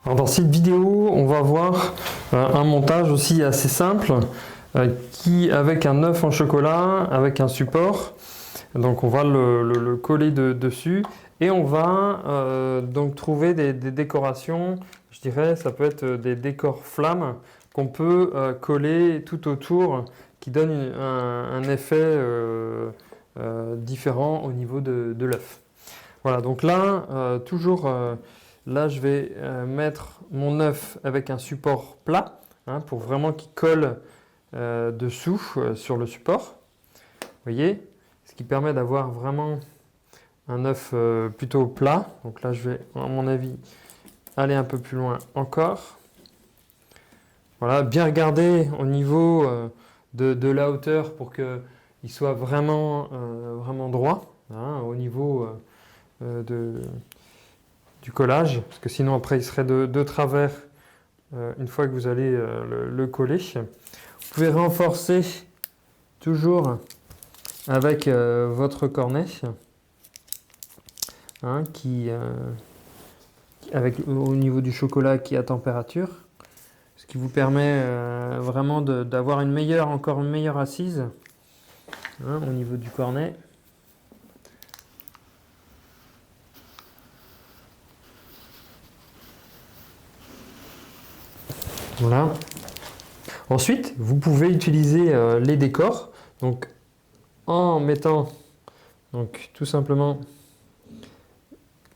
Alors dans cette vidéo, on va voir un montage aussi assez simple qui, avec un œuf en chocolat, avec un support, donc on va le coller dessus et on va donc trouver des décorations, je dirais, ça peut être des décors flammes qu'on peut coller tout autour qui donnent un effet différent au niveau de l'œuf. Voilà, donc là, là je vais mettre mon œuf avec un support plat pour vraiment qu'il colle dessous sur le support. Vous voyez, ce qui permet d'avoir vraiment un œuf plutôt plat. Donc là, je vais, à mon avis, aller un peu plus loin encore. Voilà, bien regarder au niveau de la hauteur pour qu'il soit vraiment, vraiment droit, au niveau du collage, parce que sinon après il serait de travers une fois que vous allez le coller. Vous pouvez renforcer toujours avec votre cornet au niveau du chocolat qui est à température, ce qui vous permet vraiment d'avoir encore une meilleure assise au niveau du cornet. Voilà. Ensuite, vous pouvez utiliser les décors, donc en mettant donc tout simplement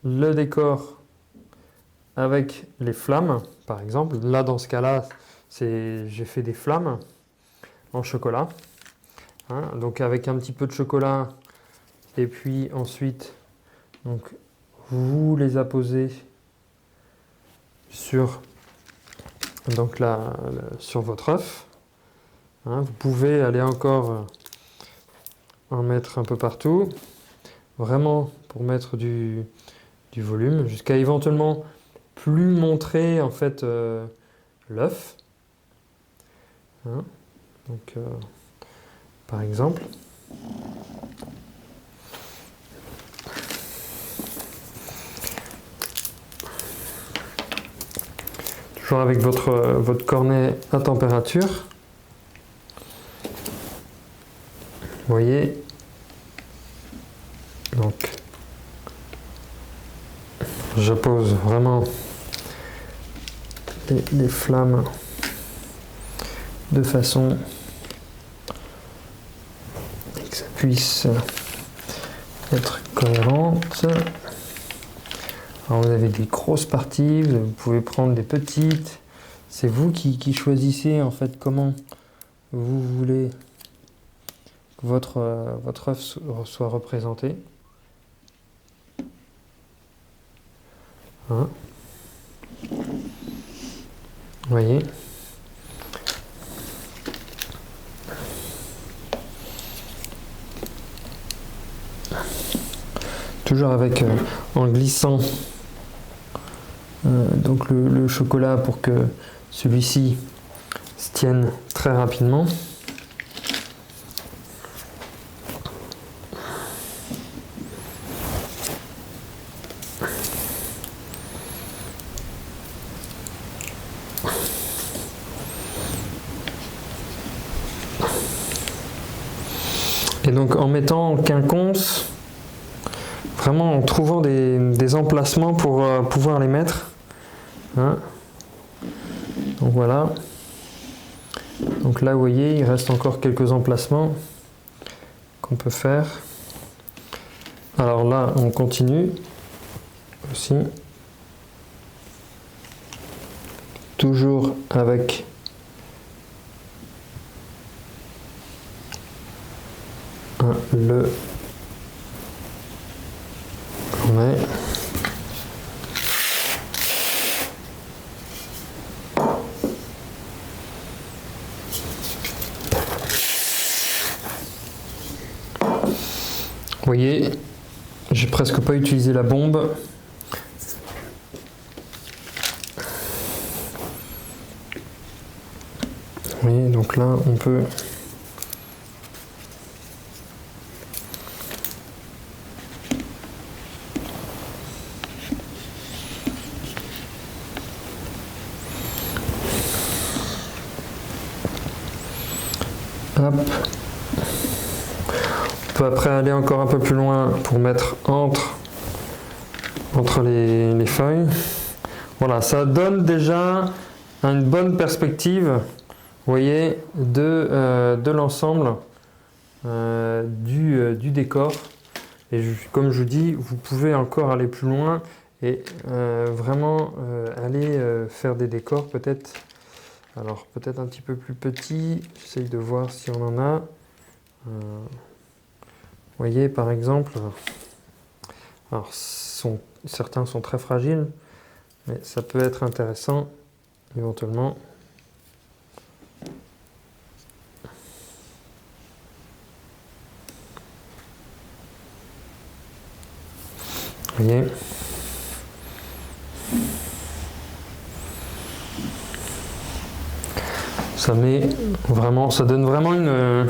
le décor avec les flammes, par exemple. Là, dans ce cas-là, j'ai fait des flammes en chocolat. Donc avec un petit peu de chocolat, et puis ensuite, donc, vous les apposez sur sur votre œuf. Vous pouvez aller encore en mettre un peu partout, vraiment pour mettre du volume, jusqu'à éventuellement plus montrer en fait l'œuf. Donc par exemple. Toujours avec votre cornet à température. Vous voyez. Donc, je pose vraiment les flammes de façon que ça puisse être cohérente. Alors vous avez des grosses parties, vous pouvez prendre des petites. C'est vous qui choisissez en fait comment vous voulez que votre œuf soit représenté. Vous voyez. Toujours avec en glissant donc le chocolat pour que celui-ci se tienne très rapidement. Et donc en mettant en quinconce, vraiment en trouvant des emplacements pour pouvoir les mettre. Donc voilà. Donc là, vous voyez, il reste encore quelques emplacements qu'on peut faire. Alors là, on continue aussi. Toujours avec le cornet. Vous voyez, j'ai presque pas utilisé la bombe. Vous voyez, donc là, on peut Hop. On peut après aller encore un peu plus loin pour mettre entre les feuilles. Voilà, ça donne déjà une bonne perspective, vous voyez, de l'ensemble du décor. Et comme je vous dis, vous pouvez encore aller plus loin et vraiment aller faire des décors peut-être. Alors peut-être un petit peu plus petit. J'essaye de voir si on en a. Vous voyez par exemple, alors certains sont très fragiles, mais ça peut être intéressant éventuellement. Vous voyez. Ça donne vraiment une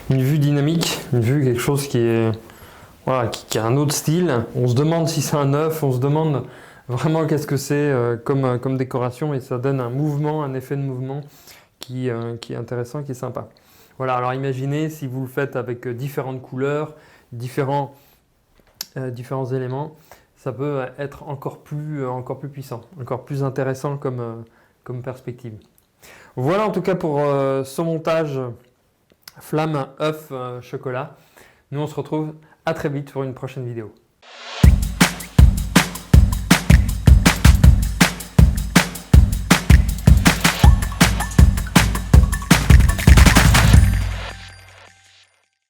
vue dynamique, une vue, quelque chose qui est, voilà, qui a un autre style. On se demande si c'est un œuf, on se demande vraiment qu'est-ce que c'est comme décoration, et ça donne un mouvement, un effet de mouvement qui est intéressant, qui est sympa. Voilà, alors imaginez si vous le faites avec différentes couleurs, différents éléments, ça peut être encore plus puissant, encore plus intéressant comme perspective. Voilà en tout cas pour ce montage flamme, œuf, chocolat. Nous on se retrouve à très vite pour une prochaine vidéo.